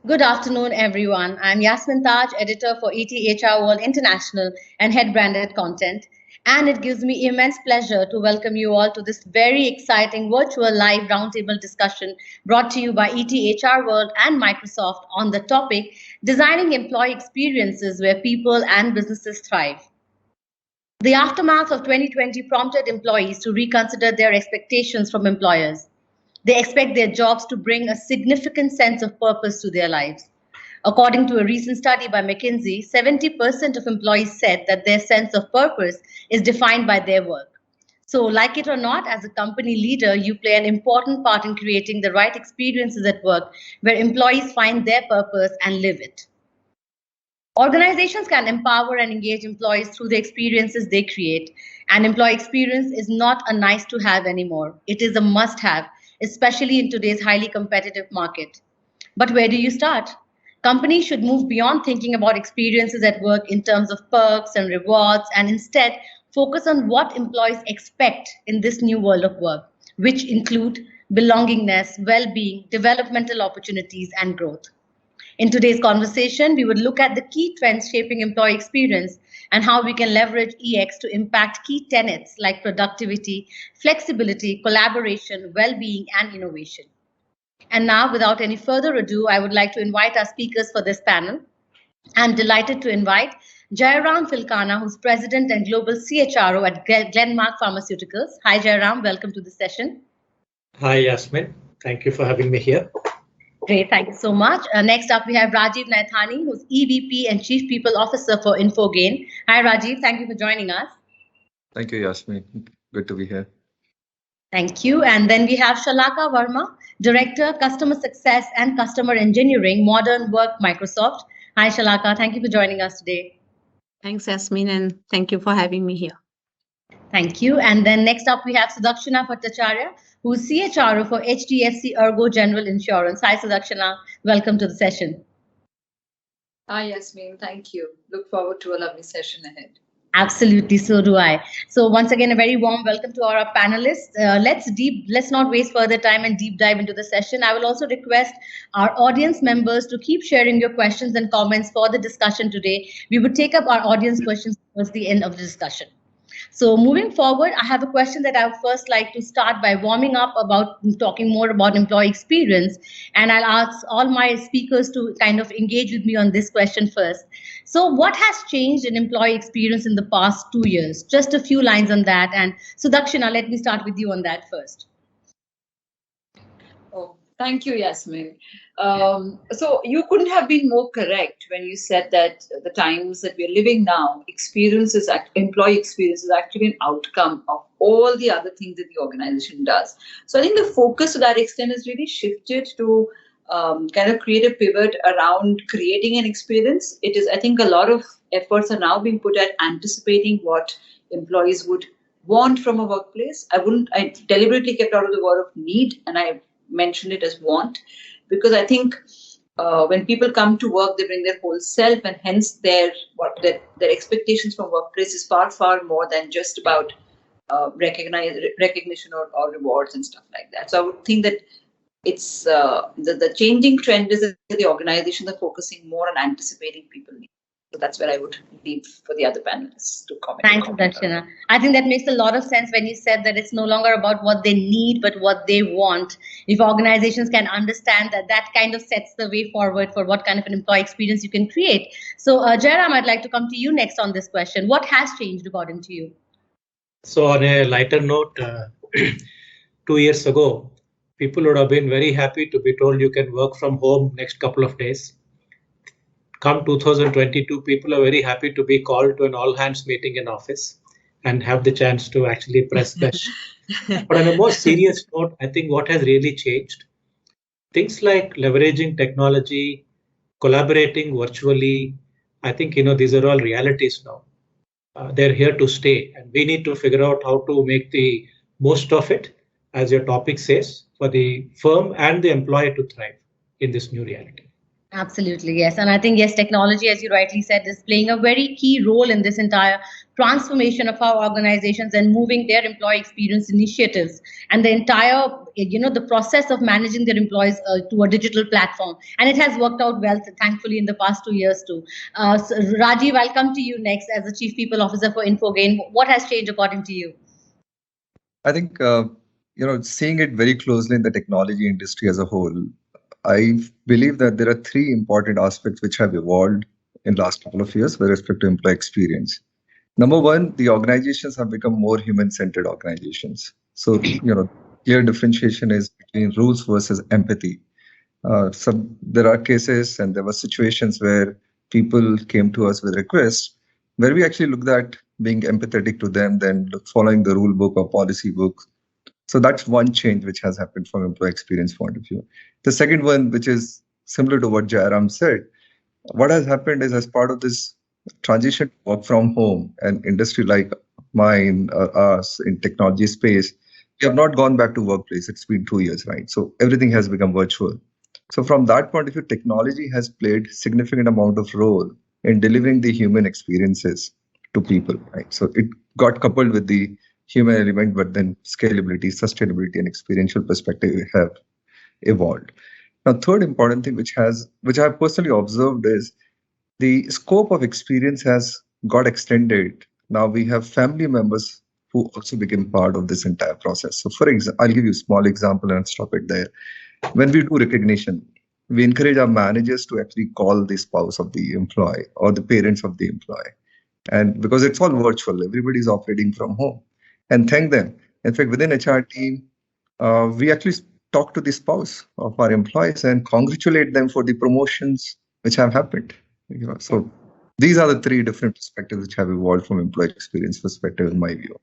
Good afternoon, everyone. I'm Yasmin Taj, editor for ETHRWorld International and head branded content. And it gives me immense pleasure to welcome you all to this very exciting virtual live roundtable discussion brought to you by ETHRWorld and Microsoft on the topic Designing Employee Experiences Where People and Businesses Thrive. The aftermath of 2020 prompted employees to reconsider their expectations from employers. They expect their jobs to bring a significant sense of purpose to their lives. According to a recent study by McKinsey, 70% of employees said that their sense of purpose is defined by their work. So, like it or not, as a company leader, you play an important part in creating the right experiences at work where employees find their purpose and live it. Organizations can empower and engage employees through the experiences they create. And employee experience is not a nice to have anymore. It is a must have, especially in today's highly competitive market. But where do you start? Companies should move beyond thinking about experiences at work in terms of perks and rewards and instead focus on what employees expect in this new world of work, which include belongingness, well-being, developmental opportunities, and growth. In today's conversation, we would look at the key trends shaping employee experience and how we can leverage EX to impact key tenets like productivity, flexibility, collaboration, well-being, and innovation. And now, without any further ado, I would like to invite our speakers for this panel. I'm delighted to invite Jayaram Philkana, who's President and Global CHRO at Glenmark Pharmaceuticals. Hi, Jayaram. Welcome to the session. Hi, Yasmin. Thank you for having me here. Great, thank you so much. Next up, we have Rajiv Naithani, who's EVP and Chief People Officer for Infogain. Hi, Rajiv. Thank you for joining us. Thank you, Yasmin. Good to be here. Thank you. And then we have Shalaka Verma, Director, Customer Success and Customer Engineering, Modern Work, Microsoft. Hi, Shalaka. Thank you for joining us today. Thanks, Yasmin, and thank you for having me here. Thank you. And then next up, we have Sudakshina Bhattacharya, who's CHRO for HDFC ERGO General Insurance. Hi, Sudakshina. Welcome to the session. Hi, Yasmin. Thank you. Look forward to a lovely session ahead. Absolutely, so do I. So once again, a very warm welcome to our panelists. Let's not waste further time and deep dive into the session. I will also request our audience members to keep sharing your questions and comments for the discussion today. We would take up our audience questions towards the end of the discussion. So moving forward, I have a question that I would first like to start by warming up about talking more about employee experience. And I'll ask all my speakers to kind of engage with me on this question first. So what has changed in employee experience in the past 2 years? Just a few lines on that. And Sudakshina, let me start with you on that first. Oh, thank you, Yasmin. So you couldn't have been more correct when you said that the times that we're living now, employee experience is actually an outcome of all the other things that the organization does. So I think the focus to that extent has really shifted to kind of create a pivot around creating an experience. I think a lot of efforts are now being put at anticipating what employees would want from a workplace. I deliberately kept out of the word of need and I mentioned it as want, because I think when people come to work, they bring their whole self, and hence their expectations from workplace is far, far more than just about recognition or rewards and stuff like that. So I would think that it's the changing trend is that the organizations are focusing more on anticipating people needs. So that's where I would leave for the other panelists to comment. Thanks, Sudakshina. I think that makes a lot of sense when you said that it's no longer about what they need, but what they want. If organizations can understand that, that kind of sets the way forward for what kind of an employee experience you can create. So, Jayaram, I'd like to come to you next on this question. What has changed according to you? So on a lighter note, 2 years ago, people would have been very happy to be told you can work from home next couple of days. Come 2022, people are very happy to be called to an all-hands meeting in office and have the chance to actually press dash. But on a more serious note, I think what has really changed, things like leveraging technology, collaborating virtually, I think, these are all realities now. They're here to stay, and we need to figure out how to make the most of it, as your topic says, for the firm and the employer to thrive in this new reality. Absolutely, yes. And I think, yes, technology, as you rightly said, is playing a very key role in this entire transformation of our organizations and moving their employee experience initiatives and the entire, the process of managing their employees to a digital platform. And it has worked out well, thankfully, in the past 2 years too. So Rajiv, I'll come to you next as the Chief People Officer for Infogain. What has changed according to you? I think, seeing it very closely in the technology industry as a whole, I believe that there are three important aspects which have evolved in the last couple of years with respect to employee experience. Number one, the organizations have become more human-centered organizations. So, clear differentiation is between rules versus empathy. There are cases and there were situations where people came to us with requests where we actually looked at being empathetic to them, then following the rule book or policy book. So that's one change which has happened from employee experience point of view. The second one, which is similar to what Jayaram said, what has happened is as part of this transition to work from home, an industry like mine or us in technology space, we have not gone back to workplace. It's been 2 years, right? So everything has become virtual. So from that point of view, technology has played significant amount of role in delivering the human experiences to people, right? So it got coupled with the human element, but then scalability, sustainability, and experiential perspective have evolved. Now, third important thing which I have personally observed is the scope of experience has got extended. Now we have family members who also became part of this entire process. So for example, I'll give you a small example and stop it there. When we do recognition, we encourage our managers to actually call the spouse of the employee or the parents of the employee. And because it's all virtual, everybody's operating from home, and thank them. In fact, within HR team, we actually talk to the spouse of our employees and congratulate them for the promotions which have happened. So these are the three different perspectives which have evolved from employee experience perspective, in my view.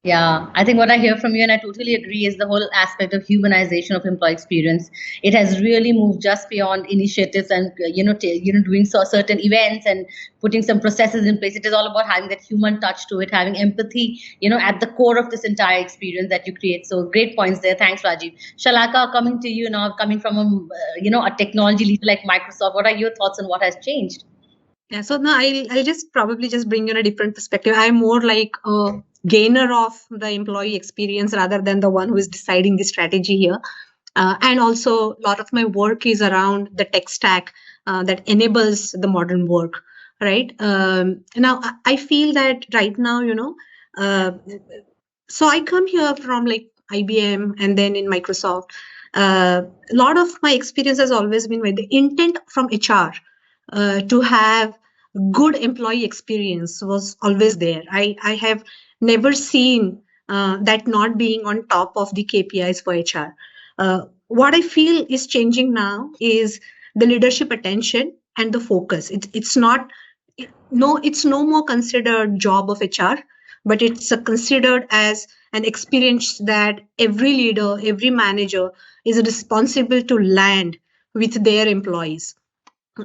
Yeah, I think what I hear from you, and I totally agree, is the whole aspect of humanization of employee experience. It has really moved just beyond initiatives and doing certain events and putting some processes in place. It is all about having that human touch to it, having empathy, at the core of this entire experience that you create. So great points there. Thanks, Rajiv. Shalaka, coming to you now, coming from a technology leader like Microsoft. What are your thoughts on what has changed? Yeah, so now I'll just probably just bring in a different perspective. I'm more like a gainer of the employee experience rather than the one who is deciding the strategy here. And also, a lot of my work is around the tech stack that enables the modern work, right? Now, I feel that right now, so I come here from like IBM and then in Microsoft. A lot of my experience has always been with the intent from HR to have good employee experience was always there. I have never seen that not being on top of the KPIs for HR. What I feel is changing now is the leadership attention and the focus. It's no more considered job of HR, but it's considered as an experience that every leader, every manager is responsible to land with their employees.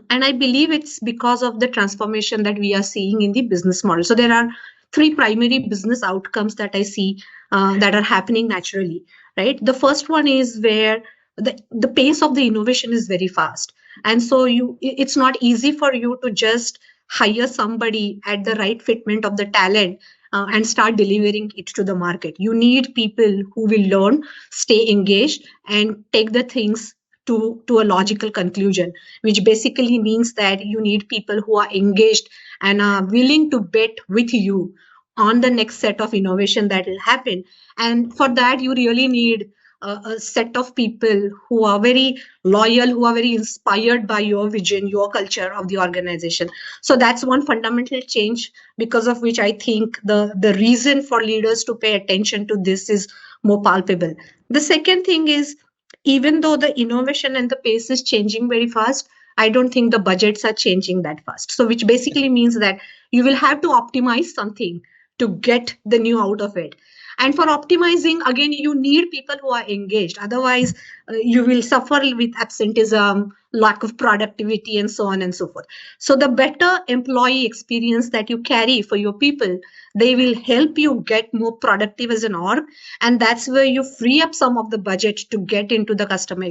And I believe it's because of the transformation that we are seeing in the business model. So there are three primary business outcomes that I see that are happening naturally, right? The first one is where the pace of the innovation is very fast. And so it's not easy for you to just hire somebody at the right fitment of the talent and start delivering it to the market. You need people who will learn, stay engaged, and take the things to a logical conclusion, which basically means that you need people who are engaged and are willing to bet with you on the next set of innovation that will happen. And for that, you really need a set of people who are very loyal, who are very inspired by your vision, your culture of the organization. So that's one fundamental change because of which I think the reason for leaders to pay attention to this is more palpable. The second thing is, even though the innovation and the pace is changing very fast, I don't think the budgets are changing that fast. So which basically means that you will have to optimize something to get the new out of it. And for optimizing, again, you need people who are engaged. Otherwise, you will suffer with absenteeism, lack of productivity, and so on and so forth. So the better employee experience that you carry for your people, they will help you get more productive as an org. And that's where you free up some of the budget to get into the customer,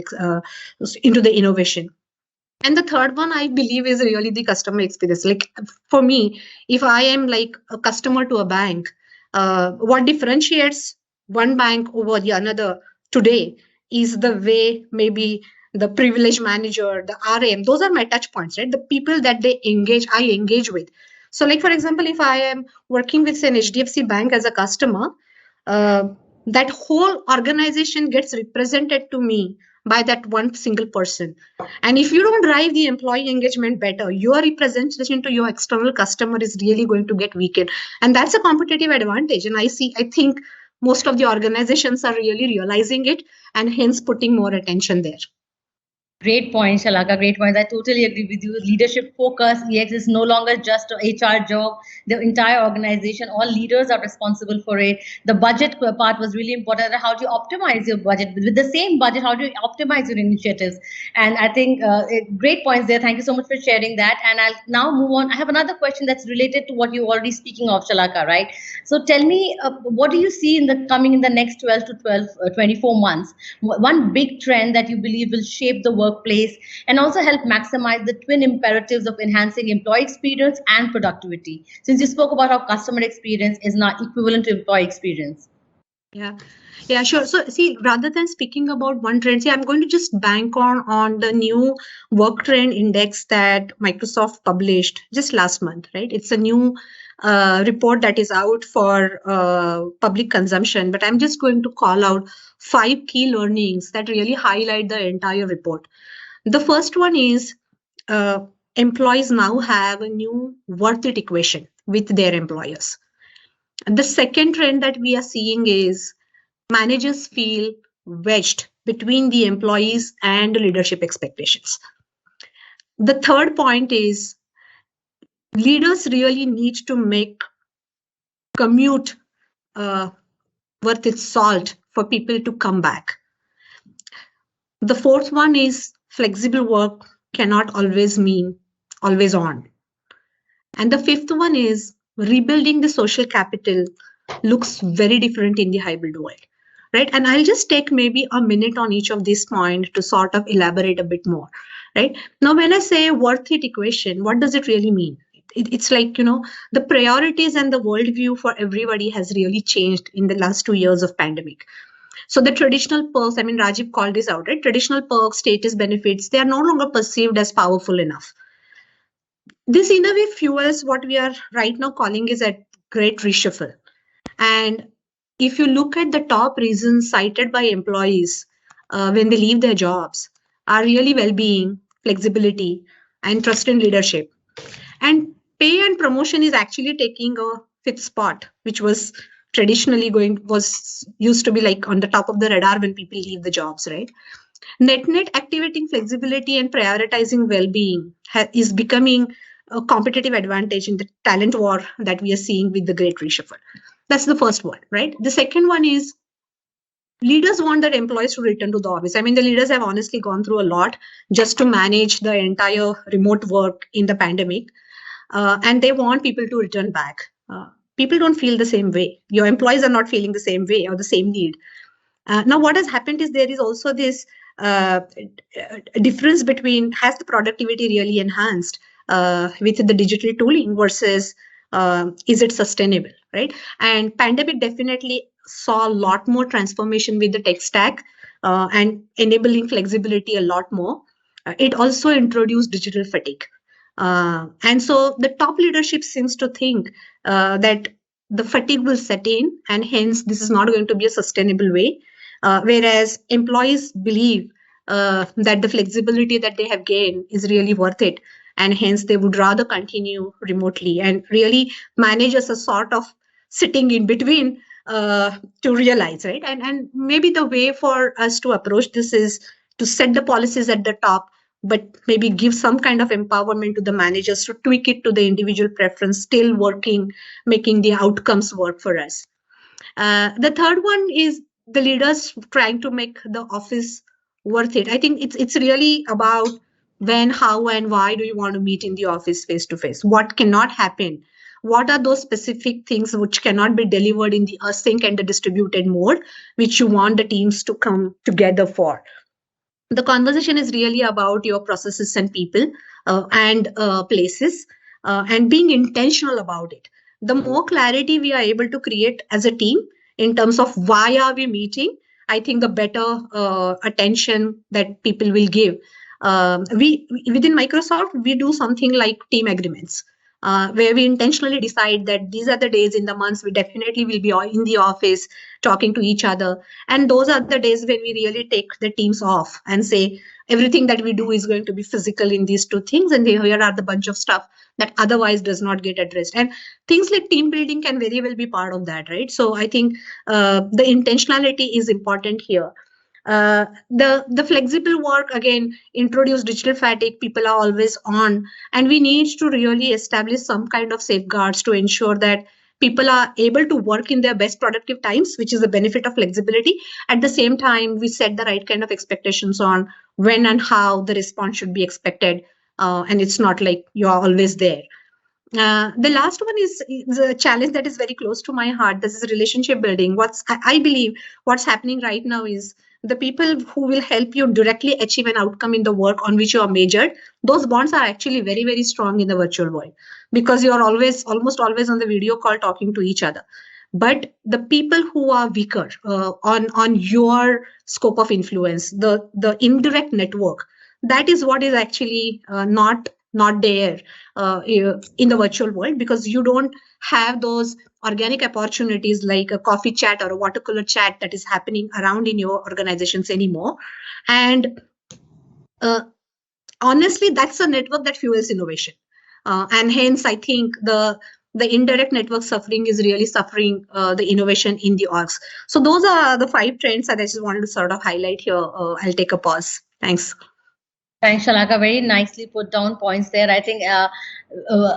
into the innovation. And the third one, I believe, is really the customer experience. Like for me, if I am like a customer to a bank, what differentiates one bank over the another today is the way maybe the privilege manager, the RM, those are my touch points, right? The people that I engage with. So like, for example, if I am working with an HDFC bank as a customer, uh, that whole organization gets represented to me by that one single person. And if you don't drive the employee engagement better, your representation to your external customer is really going to get weakened. And that's a competitive advantage. And I think most of the organizations are really realizing it and hence putting more attention there. Great point, Shalaka. Great point. I totally agree with you. Leadership focus, EX is no longer just an HR job. The entire organization, all leaders are responsible for it. The budget part was really important. How do you optimize your budget? With the same budget, how do you optimize your initiatives? And I think great points there. Thank you so much for sharing that. And I'll now move on. I have another question that's related to what you're already speaking of, Shalaka, right? So tell me, what do you see in the next 24 months? One big trend that you believe will shape the workplace and also help maximize the twin imperatives of enhancing employee experience and productivity. Since you spoke about how customer experience is not equivalent to employee experience. Yeah, sure. So see, rather than speaking about one trend, I'm going to just bank on the new work trend index that Microsoft published just last month, right? It's a new report that is out for public consumption, but I'm just going to call out 5 key learnings that really highlight the entire report. The first one is employees now have a new worth it equation with their employers. The second trend that we are seeing is managers feel wedged between the employees and leadership expectations. The third point is leaders really need to make commute worth its salt for people to come back. The fourth one is flexible work cannot always mean always on. And the fifth one is rebuilding the social capital looks very different in the hybrid world. Right. And I'll just take maybe a minute on each of these points to sort of elaborate a bit more. Right. Now, when I say worth it equation, what does it really mean? It's like, the priorities and the worldview for everybody has really changed in the last 2 years of pandemic. So the traditional perks, Rajiv called this out, right? Traditional perks, status benefits, they are no longer perceived as powerful enough. This in a way fuels what we are right now calling is a great reshuffle. And if you look at the top reasons cited by employees when they leave their jobs are really well-being, flexibility, and trust in leadership. And pay and promotion is actually taking a fifth spot, which was traditionally used to be like on the top of the radar when people leave the jobs, right? Net activating flexibility and prioritizing well-being is becoming a competitive advantage in the talent war that we are seeing with the great reshuffle. That's the first one, right? The second one is leaders want their employees to return to the office. The leaders have honestly gone through a lot just to manage the entire remote work in the pandemic. And they want people to return back. People don't feel the same way. Your employees are not feeling the same way or the same need. Now, what has happened is there is also this difference between has the productivity really enhanced with the digital tooling versus is it sustainable, right? And pandemic definitely saw a lot more transformation with the tech stack and enabling flexibility a lot more. It also introduced digital fatigue. And so the top leadership seems to think that the fatigue will set in and hence this is not going to be a sustainable way. Whereas employees believe that the flexibility that they have gained is really worth it. And hence they would rather continue remotely and really manage as a sort of sitting in between to realize, right? And maybe the way for us to approach this is to set the policies at the top, but maybe give some kind of empowerment to the managers to tweak it to the individual preference, still working, making the outcomes work for us. The third one is the leaders trying to make the office worth it. I think it's really about when, how, and why do you want to meet in the office face to face? What cannot happen? What are those specific things which cannot be delivered in the async and the distributed mode, which you want the teams to come together for? The conversation is really about your processes and people and places and being intentional about it. The more clarity we are able to create as a team in terms of why are we meeting, I think the better attention that people will give. We within Microsoft, we do something like team agreements. Where we intentionally decide that these are the days in the months we definitely will be in the office talking to each other, and those are the days when we really take the teams off and say everything that we do is going to be physical in these two things, and here are the bunch of stuff that otherwise does not get addressed. And things like team building can very well be part of that, right? So I think the intentionality is important here. The flexible work again introduce digital fatigue. People are always on, and we need to really establish some kind of safeguards to ensure that people are able to work in their best productive times, which is the benefit of flexibility. At the same time, we set the right kind of expectations on when and how the response should be expected, and it's not like you are always there. The last one is a challenge that is very close to my heart. This is relationship building. I believe what's happening right now is the people who will help you directly achieve an outcome in the work on which you are measured, those bonds are actually very, very strong in the virtual world, because you are almost always on the video call talking to each other. But the people who are weaker on your scope of influence, the indirect network, that is what is actually not there in the virtual world, because you don't have those organic opportunities like a coffee chat or a water cooler chat that is happening around in your organizations anymore. And honestly, that's a network that fuels innovation. And hence, I think the indirect network suffering is really suffering the innovation in the orgs. So those are the 5 trends that I just wanted to sort of highlight here. I'll take a pause. Thanks. Thanks, Shalaka. Very nicely put down points there. I think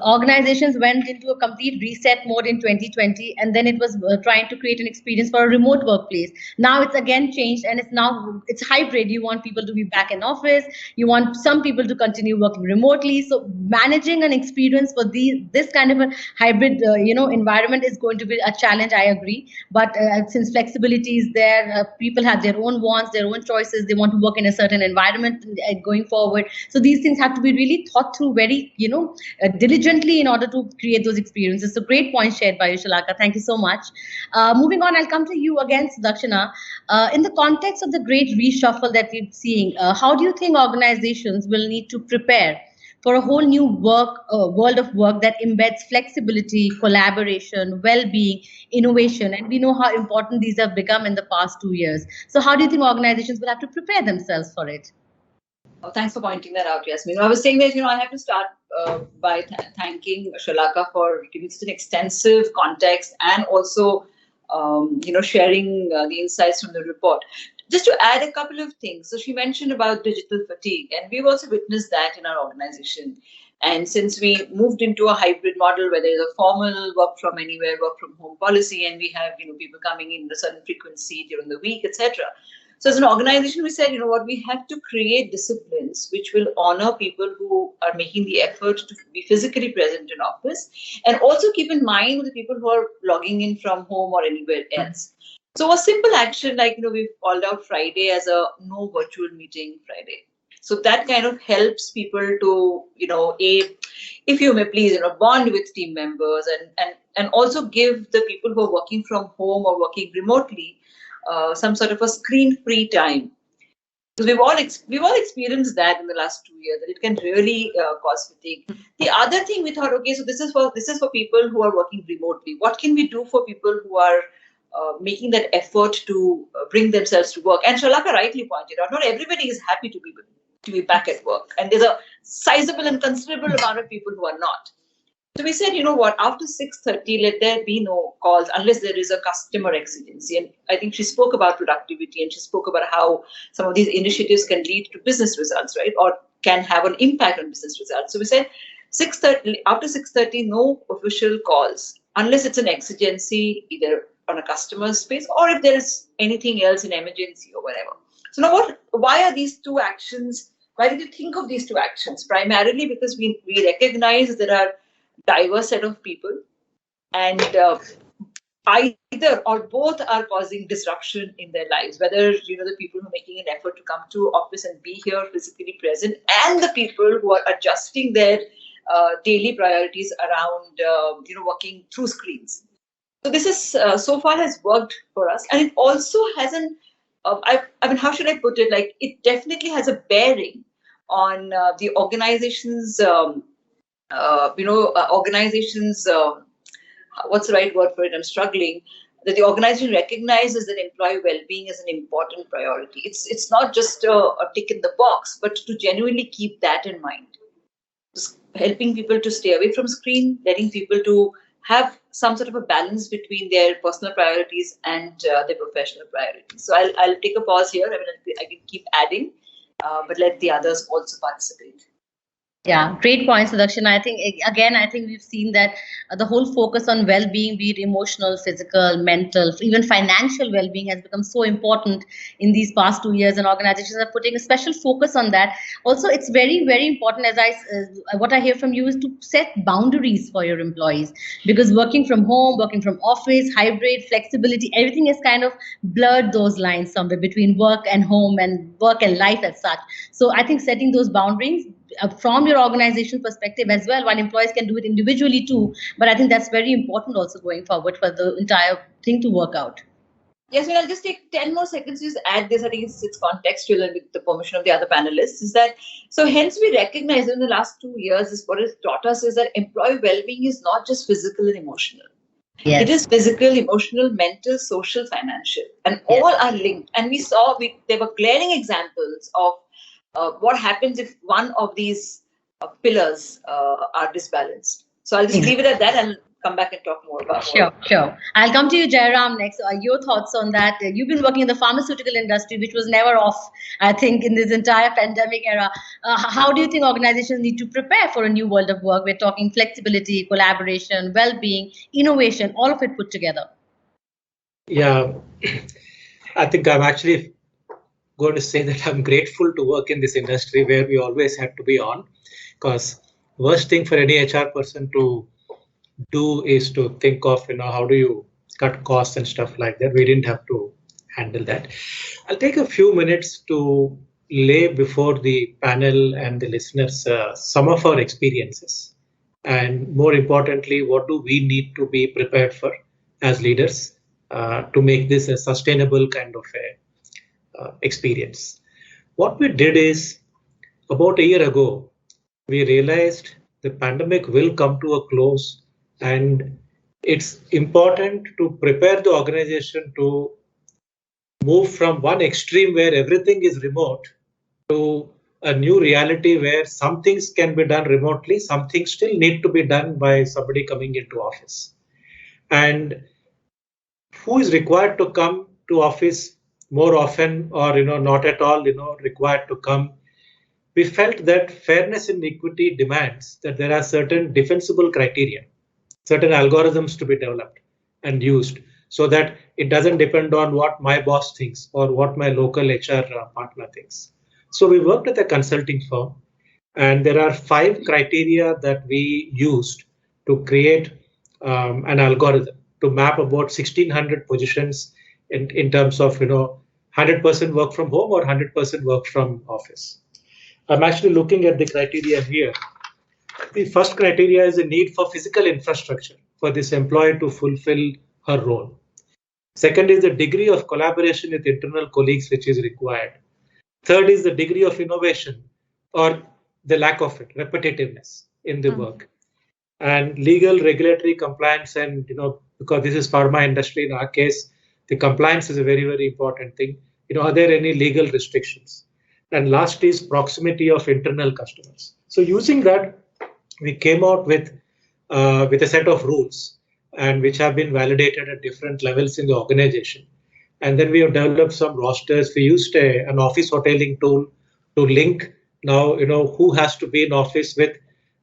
organizations went into a complete reset mode in 2020, and then it was trying to create an experience for a remote workplace. Now it's again changed, and it's hybrid. You want people to be back in office. You want some people to continue working remotely. So managing an experience for this kind of a hybrid, environment is going to be a challenge. I agree. But since flexibility is there, people have their own wants, their own choices. They want to work in a certain environment going forward. So these things have to be really thought through very, diligently in order to create those experiences. So great point shared by you, Shalaka. Thank you so much. Moving on, I'll come to you again, Sudakshina. In the context of the great reshuffle that we're seeing, how do you think organizations will need to prepare for a whole new world of work that embeds flexibility, collaboration, well-being, innovation? And we know how important these have become in the past 2 years. So how do you think organizations will have to prepare themselves for it? Oh, thanks for pointing that out, Yasmin. I was saying that, I have to start by thanking Shalaka for giving such an extensive context and also, sharing the insights from the report. Just to add a couple of things. So she mentioned about digital fatigue, and we've also witnessed that in our organization. And since we moved into a hybrid model where there is a formal work from anywhere, work from home policy, and we have, people coming in a certain frequency during the week, etc. So as an organization, we said, we have to create disciplines which will honor people who are making the effort to be physically present in office, and also keep in mind the people who are logging in from home or anywhere else. So a simple action like, we've called out Friday as a no virtual meeting Friday. So that kind of helps people to, if you may please, bond with team members and also give the people who are working from home or working remotely some sort of a screen-free time. Because we've all experienced that in the last 2 years, that it can really cause fatigue. The other thing we thought, okay, so this is for people who are working remotely. What can we do for people who are making that effort to bring themselves to work? And Shalaka rightly pointed out, not everybody is happy to be back at work, and there's a sizable and considerable amount of people who are not. So we said, after 6:30, let there be no calls unless there is a customer exigency. And I think she spoke about productivity, and she spoke about how some of these initiatives can lead to business results, right? Or can have an impact on business results. So we said after 6:30, no official calls unless it's an exigency, either on a customer's space or if there is anything else, an emergency or whatever. So now why are these two actions? Why did you think of these two actions? Primarily because we recognize there are diverse set of people, and either or both are causing disruption in their lives, whether the people who are making an effort to come to office and be here physically present, and the people who are adjusting their daily priorities around working through screens. So this is so far has worked for us, and it also hasn't. I mean, how should I put it? Like, it definitely has a bearing on the organization's what's the right word for it? I'm struggling. That the organization recognizes that employee well-being is an important priority. It's not just a tick in the box, but to genuinely keep that in mind. Just helping people to stay away from screen, letting people to have some sort of a balance between their personal priorities and their professional priorities. So I'll take a pause here. I mean, I can keep adding, but let the others also participate. Yeah, great point, Sudakshina. I think we've seen that the whole focus on well-being, be it emotional, physical, mental, even financial well-being, has become so important in these past 2 years, and organizations are putting a special focus on that. Also, it's very, very important, what I hear from you, is to set boundaries for your employees, because working from home, working from office, hybrid, flexibility, everything has kind of blurred those lines somewhere between work and home and work and life as such. So I think setting those boundaries from your organization perspective as well, while employees can do it individually too, but I think that's very important also going forward for the entire thing to work out. Yes, I'll just take 10 more seconds to just add this. I think it's contextual, and with the permission of the other panelists, is that, so hence we recognize in the last 2 years, is what it's taught us is that employee well-being is not just physical and emotional. Yes. It is physical, emotional, mental, social, financial, and all are linked. And we saw there were glaring examples of what happens if one of these pillars are disbalanced. So I'll just leave it at that and come back and talk more about it. Sure. I'll come to you, Jayaram, next. Your thoughts on that? You've been working in the pharmaceutical industry, which was never off, I think, in this entire pandemic era. How do you think organizations need to prepare for a new world of work? We're talking flexibility, collaboration, well-being, innovation, all of it put together. Yeah, I think I'm actually going to say that I'm grateful to work in this industry where we always had to be on, because worst thing for any HR person to do is to think of, how do you cut costs and stuff like that. We didn't have to handle that. I'll take a few minutes to lay before the panel and the listeners some of our experiences, and more importantly, what do we need to be prepared for as leaders to make this a sustainable kind of experience. What we did is, about a year ago, we realized the pandemic will come to a close, and it's important to prepare the organization to move from one extreme where everything is remote to a new reality where some things can be done remotely, some things still need to be done by somebody coming into office. And who is required to come to office more often, or not at all required to come. We felt that fairness and equity demands that there are certain defensible criteria, certain algorithms to be developed and used, so that it doesn't depend on what my boss thinks or what my local HR partner thinks. So we worked with a consulting firm, and there are 5 criteria that we used to create an algorithm to map about 1,600 positions in terms of 100% work from home or 100% work from office. I'm actually looking at the criteria here. The first criteria is the need for physical infrastructure for this employee to fulfill her role. Second is the degree of collaboration with internal colleagues which is required. Third is the degree of innovation or the lack of it, repetitiveness in the work. And legal, regulatory compliance, and because this is pharma industry in our case, the compliance is a very, very important thing. Are there any legal restrictions? And last is proximity of internal customers. So using that, we came out with a set of rules, and which have been validated at different levels in the organization. And then we have developed some rosters. We used an office hoteling tool to link now, who has to be in office with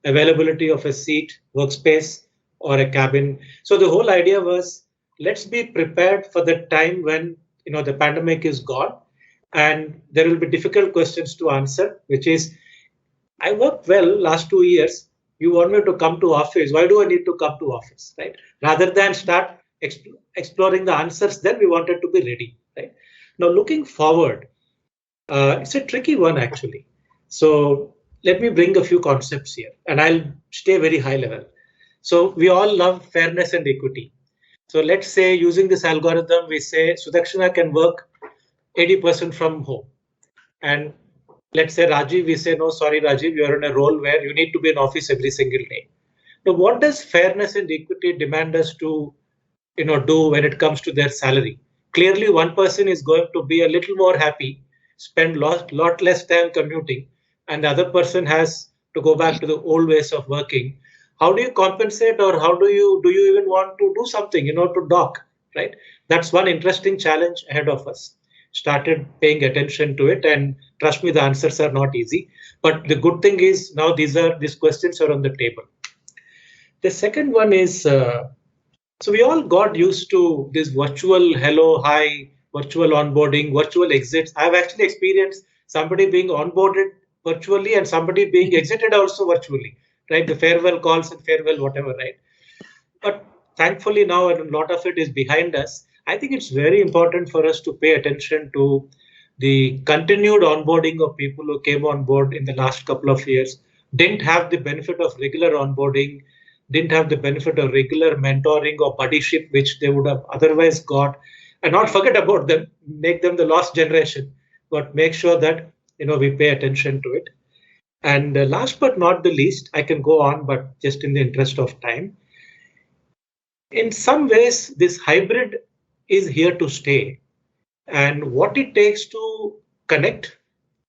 availability of a seat, workspace, or a cabin. So the whole idea was, let's be prepared for the time when the pandemic is gone, and there will be difficult questions to answer, which is, I worked well last 2 years. You want me to come to office? Why do I need to come to office, right? Rather than start exploring the answers then. We wanted to be ready, right? Now, looking forward, it's a tricky one actually. So let me bring a few concepts here, and I'll stay very high level. So we all love fairness and equity. So let's say using this algorithm, we say Sudakshina can work 80% from home. And let's say Rajiv, we say, no, sorry, Rajiv, you're in a role where you need to be in office every single day. Now, what does fairness and equity demand us to, do when it comes to their salary? Clearly, one person is going to be a little more happy, spend lot less time commuting, and the other person has to go back to the old ways of working. How do you compensate, or how do you even want to do something, to dock, right? That's one interesting challenge ahead of us. Started paying attention to it, and trust me, the answers are not easy. But the good thing is now these questions are on the table. The second one is, so we all got used to this virtual hello, hi, virtual onboarding, virtual exits. I've actually experienced somebody being onboarded virtually and somebody being exited also virtually, right? The farewell calls and farewell whatever, right? But thankfully now a lot of it is behind us. I think it's very important for us to pay attention to the continued onboarding of people who came on board in the last couple of years, didn't have the benefit of regular onboarding, didn't have the benefit of regular mentoring or buddyship, which they would have otherwise got, and not forget about them, make them the lost generation, but make sure that we pay attention to it. And last but not the least, I can go on, but just in the interest of time, in some ways, this hybrid is here to stay. And what it takes to connect,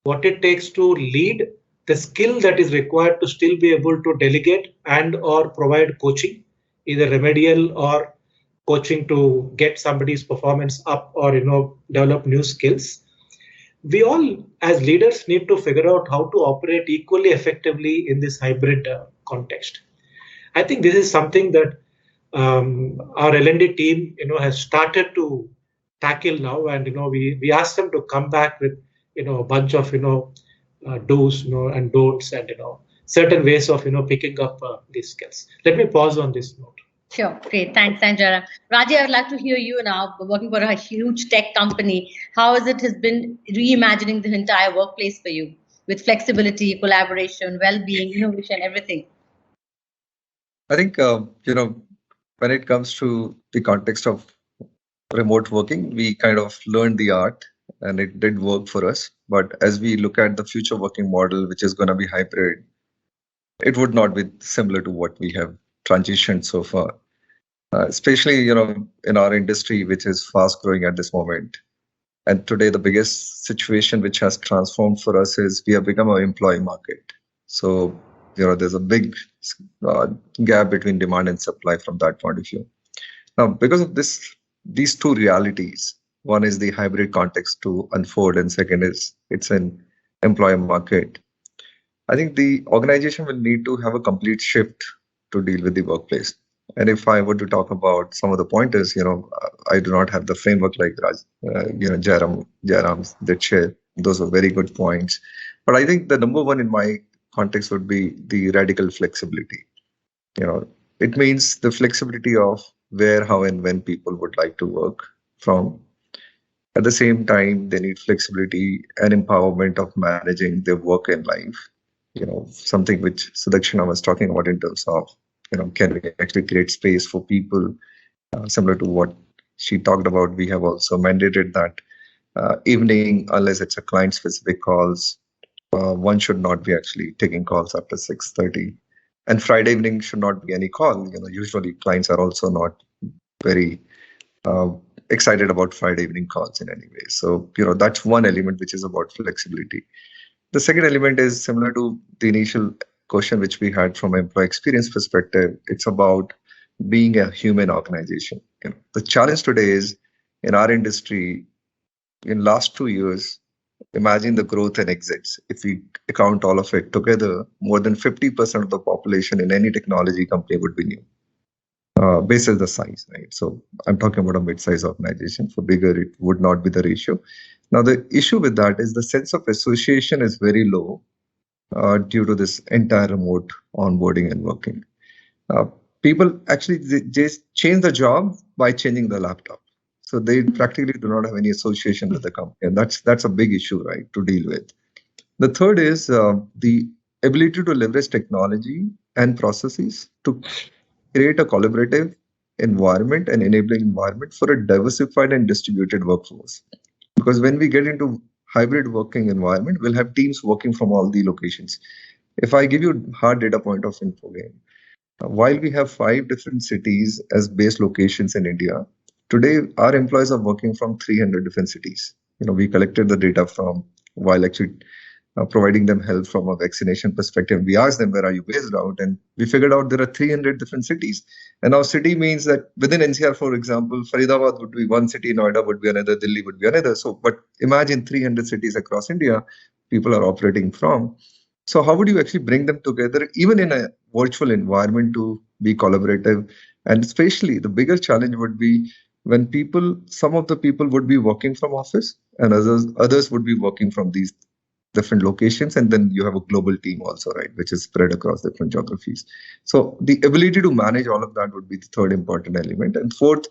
what it takes to lead, the skill that is required to still be able to delegate and or provide coaching, either remedial or coaching to get somebody's performance up or develop new skills. We all as leaders need to figure out how to operate equally effectively in this hybrid context. I think this is something that our L&D team has started to tackle now, and we asked them to come back with a bunch of do's and don'ts, and certain ways of picking up these skills. Let me pause on this note. Sure, great, thanks, Jayaram. Raji, I would like to hear you now, working for a huge tech company. How has it been reimagining the entire workplace for you with flexibility, collaboration, well-being, innovation, everything? I think when it comes to the context of remote working, we kind of learned the art and it did work for us. But as we look at the future working model, which is going to be hybrid, it would not be similar to what we have transitioned so far. Especially, in our industry, which is fast growing at this moment. And today, the biggest situation which has transformed for us is we have become an employee market. So, there's a big gap between demand and supply from that point of view. Now, because of these two realities, one is the hybrid context to unfold, and second is it's an employer market. I think the organization will need to have a complete shift to deal with the workplace. And if I were to talk about some of the pointers, I do not have the framework like Jayaram did share. Those are very good points. But I think the number one in my context would be the radical flexibility. It means the flexibility of where, how, and when people would like to work from. At the same time, they need flexibility and empowerment of managing their work and life. Something which Sudakshina was talking about in terms of, can we actually create space for people similar to what she talked about. We have also mandated that evening, unless it's a client-specific calls, one should not be actually taking calls after 6:30. And Friday evening should not be any call. Usually clients are also not very excited about Friday evening calls in any way. So, that's one element which is about flexibility. The second element is similar to the initial question which we had from an employee experience perspective. It's about being a human organization. The challenge today is in our industry, in last 2 years, imagine the growth and exits. If we account all of it together, more than 50% of the population in any technology company would be new. Basis the size, right? So I'm talking about a mid-size organization. For bigger, it would not be the ratio. Now, the issue with that is the sense of association is very low due to this entire remote onboarding and working. people actually just change the job by changing the laptop. So they practically do not have any association with the company. And that's a big issue, right, to deal with. The third is the ability to leverage technology and processes to create a collaborative environment and enabling environment for a diversified and distributed workforce. Because when we get into hybrid working environment, we'll have teams working from all the locations. If I give you a hard data point of Infogain, while we have 5 different cities as base locations in India, today our employees are working from 300 different cities. We collected the data from while actually providing them help from a vaccination perspective. We asked them, where are you based out? And we figured out there are 300 different cities. And our city means that within NCR, for example, Faridabad would be one city, Noida would be another, Delhi would be another. So, but imagine 300 cities across India, people are operating from. So how would you actually bring them together, even in a virtual environment, to be collaborative? And especially the bigger challenge would be when some of the people would be working from office and others would be working from these different locations, and then you have a global team also, right, which is spread across different geographies. So the ability to manage all of that would be the third important element. And fourth,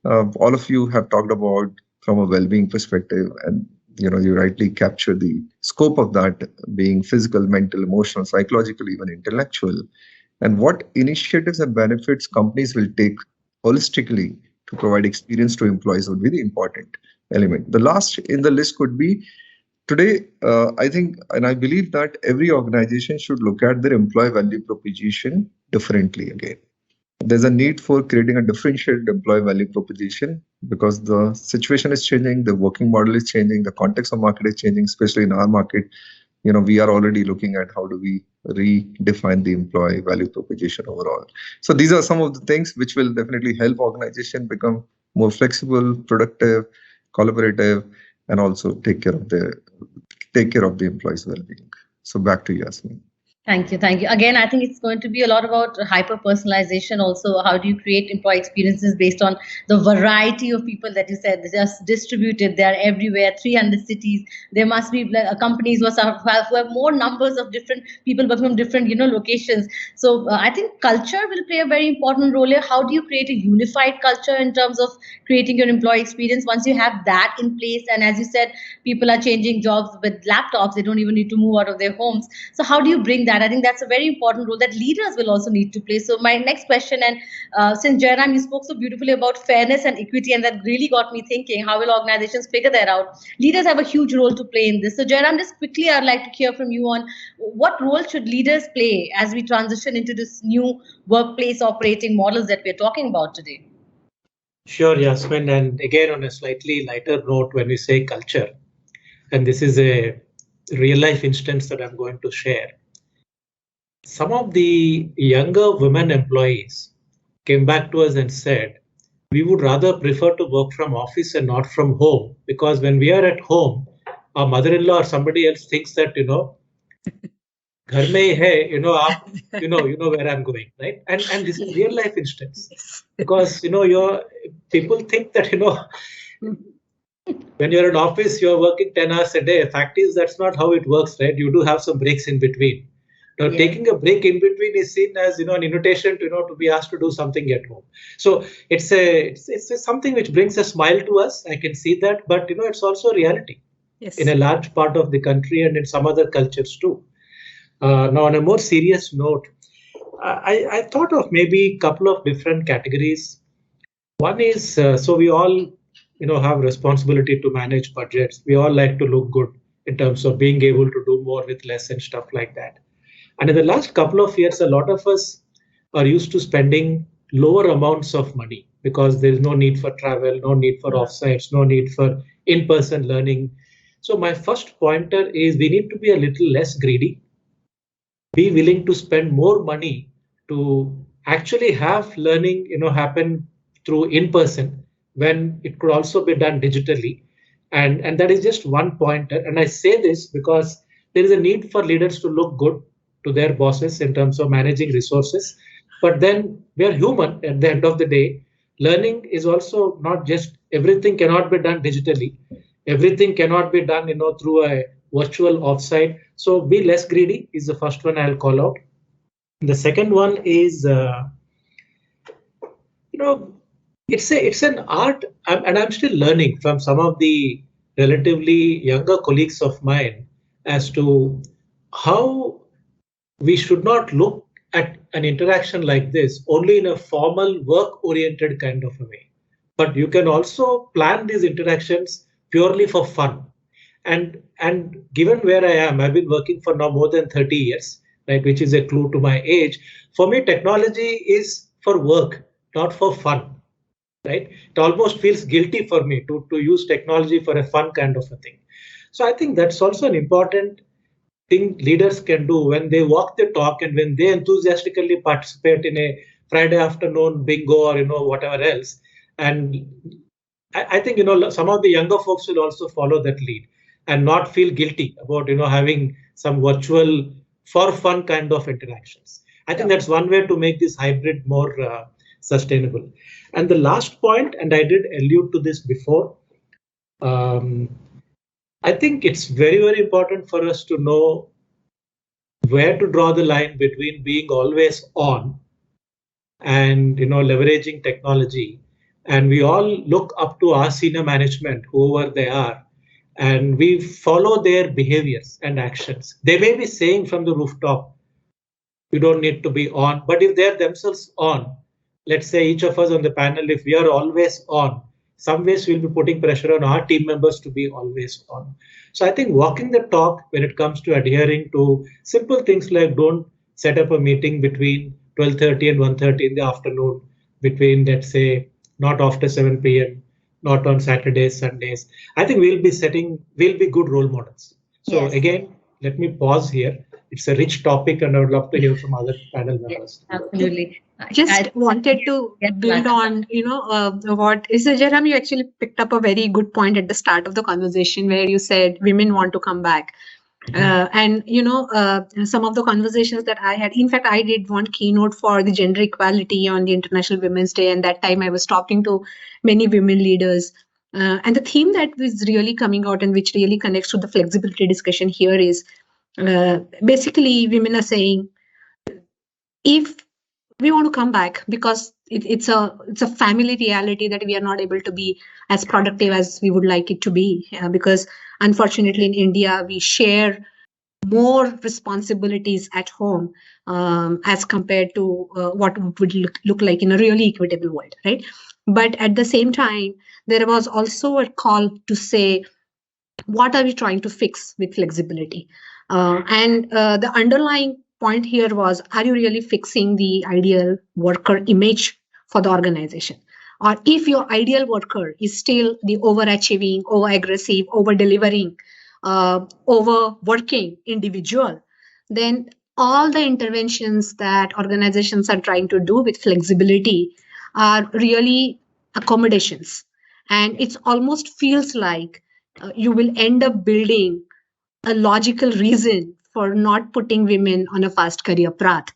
all of you have talked about from a well-being perspective, and you rightly capture the scope of that being physical, mental, emotional, psychological, even intellectual, and what initiatives and benefits companies will take holistically to provide experience to employees would be the important element. The last in the list could be today, I think, and I believe that every organization should look at their employee value proposition differently again. There's a need for creating a differentiated employee value proposition because the situation is changing, the working model is changing, the context of market is changing, especially in our market. We are already looking at how do we redefine the employee value proposition overall. So these are some of the things which will definitely help organization become more flexible, productive, collaborative, and also take care of the employees' well-being. So back to you, Yasmin. Thank you. Again, I think it's going to be a lot about hyper-personalization also. How do you create employee experiences based on the variety of people that you said? They're just distributed. They're everywhere, 300 cities. There must be companies who have more numbers of different people but from different locations. So I think culture will play a very important role here. How do you create a unified culture in terms of creating your employee experience? Once you have that in place, and as you said, people are changing jobs with laptops. They don't even need to move out of their homes. So how do you bring that? I think that's a very important role that leaders will also need to play. So my next question, and since Jayaram, you spoke so beautifully about fairness and equity, and that really got me thinking, how will organizations figure that out? Leaders have a huge role to play in this. So Jayaram, just quickly, I'd like to hear from you on what role should leaders play as we transition into this new workplace operating models that we're talking about today? Sure, Yasmin. And again, on a slightly lighter note, when we say culture, and this is a real life instance that I'm going to share. Some of the younger women employees came back to us and said, we would rather prefer to work from office and not from home, because when we are at home, our mother-in-law or somebody else thinks that, ghar mein hai, you know where I'm going, right? And this is real life instance, because, your people think that, when you're in office, you're working 10 hours a day. Fact is, that's not how it works, right? You do have some breaks in between. Now, taking a break in between is seen as an invitation to be asked to do something at home. So it's something which brings a smile to us. I can see that, but it's also a reality in a large part of the country and in some other cultures too. Now, on a more serious note, I thought of maybe a couple of different categories. One is so we all have responsibility to manage budgets. We all like to look good in terms of being able to do more with less and stuff like that. And in the last couple of years, a lot of us are used to spending lower amounts of money because there is no need for travel, no need for offsites, no need for in-person learning. So my first pointer is we need to be a little less greedy, be willing to spend more money to actually have learning, happen through in-person when it could also be done digitally. And that is just one pointer. And I say this because there is a need for leaders to look good to their bosses in terms of managing resources. But then we are human at the end of the day. Learning is also not just everything cannot be done digitally. Everything cannot be done, through a virtual offsite. So be less greedy is the first one I'll call out. The second one is it's an art, and I'm still learning from some of the relatively younger colleagues of mine as to how we should not look at an interaction like this only in a formal work-oriented kind of a way. But you can also plan these interactions purely for fun. And given where I am, I've been working for now more than 30 years, right, which is a clue to my age. For me, technology is for work, not for fun, right? It almost feels guilty for me to use technology for a fun kind of a thing. So I think that's also an important thing leaders can do when they walk the talk and when they enthusiastically participate in a Friday afternoon bingo or whatever else. And I think some of the younger folks will also follow that lead and not feel guilty about having some virtual for fun kind of interactions. I think that's one way to make this hybrid more sustainable. And the last point, and I did allude to this before, I think it's very, very important for us to know where to draw the line between being always on and leveraging technology. And we all look up to our senior management, whoever they are, and we follow their behaviors and actions. They may be saying from the rooftop, you don't need to be on, but if they're themselves on, let's say each of us on the panel, if we are always on, some ways we'll be putting pressure on our team members to be always on. So I think walking the talk when it comes to adhering to simple things like don't set up a meeting between 12:30 and 1:30 in the afternoon, between, let's say, not after 7 p.m., not on Saturdays, Sundays. I think we'll be good role models. So again, let me pause here. It's a rich topic and I would love to hear from other panel members. Yes, absolutely. Just wanted to build on, what is it, Jayaram, you actually picked up a very good point at the start of the conversation where you said women want to come back. And some of the conversations that I had, in fact, I did one keynote for the gender equality on the International Women's Day, and that time I was talking to many women leaders. And the theme that was really coming out and which really connects to the flexibility discussion here is basically women are saying, if we want to come back because it's a family reality that we are not able to be as productive as we would like it to be, because unfortunately in India we share more responsibilities at home as compared to what would look like in a really equitable world, right? But at the same time, there was also a call to say, what are we trying to fix with flexibility? And the underlying point here was, are you really fixing the ideal worker image for the organization? Or if your ideal worker is still the overachieving, over-aggressive, over-delivering, overworking individual, then all the interventions that organizations are trying to do with flexibility are really accommodations. And it almost feels like you will end up building a logical reason for not putting women on a fast career path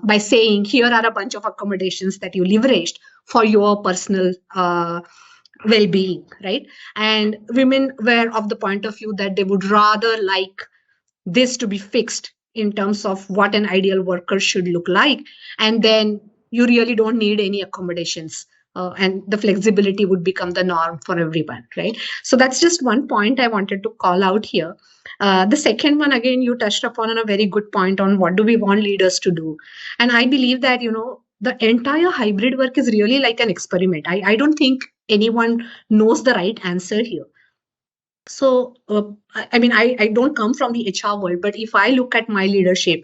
by saying, here are a bunch of accommodations that you leveraged for your personal well-being, right? And women were of the point of view that they would rather like this to be fixed in terms of what an ideal worker should look like. And then you really don't need any accommodations. And the flexibility would become the norm for everyone, right? So that's just one point I wanted to call out here. The second one, again, you touched upon a very good point on what do we want leaders to do. And I believe that, the entire hybrid work is really like an experiment. I don't think anyone knows the right answer here. So, I don't come from the HR world, but if I look at my leadership,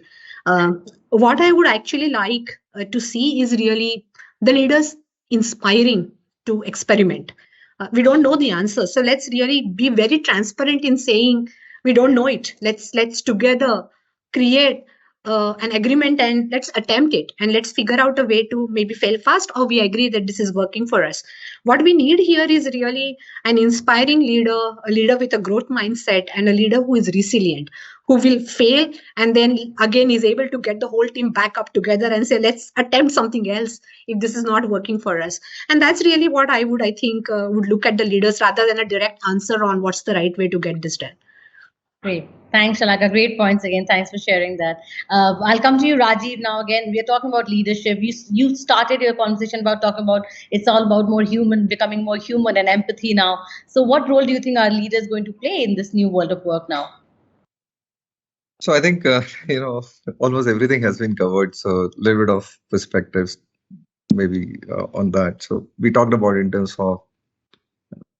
what I would actually like to see is really the leaders inspiring to experiment. We don't know the answer, so let's really be very transparent in saying we don't know it. Let's together create an agreement and let's attempt it, and let's figure out a way to maybe fail fast, or we agree that this is working for us. What we need here is really an inspiring leader, a leader with a growth mindset, and a leader who is resilient, who will fail and then again is able to get the whole team back up together and say, let's attempt something else if this is not working for us. And that's really what I think would look at the leaders rather than a direct answer on what's the right way to get this done. Great. Thanks, Shalaka. Great points again. Thanks for sharing that. I'll come to you, Rajiv. Now, again, we're talking about leadership. You started your conversation about talking about it's all about more human, becoming more human and empathy now. So, what role do you think our leaders going to play in this new world of work now? So I think almost everything has been covered. So a little bit of perspectives maybe on that. So we talked about in terms of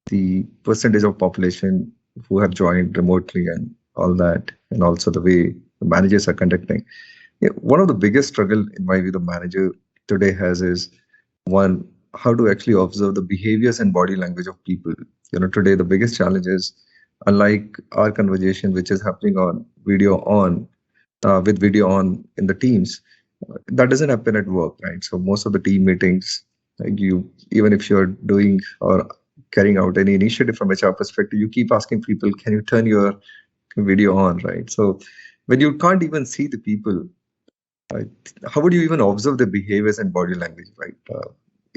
the percentage of population who have joined remotely and all that, and also the way the managers are conducting. Yeah, one of the biggest struggle in my view the manager today has is one, how to actually observe the behaviors and body language of people. Today the biggest challenge is, unlike our conversation which is happening on video on with video on in the teams, that doesn't happen at work, right? So most of the team meetings, like even if you're doing or carrying out any initiative from HR perspective, you keep asking people, can you turn your video on, right? So when you can't even see the people, right, how would you even observe their behaviors and body language, right?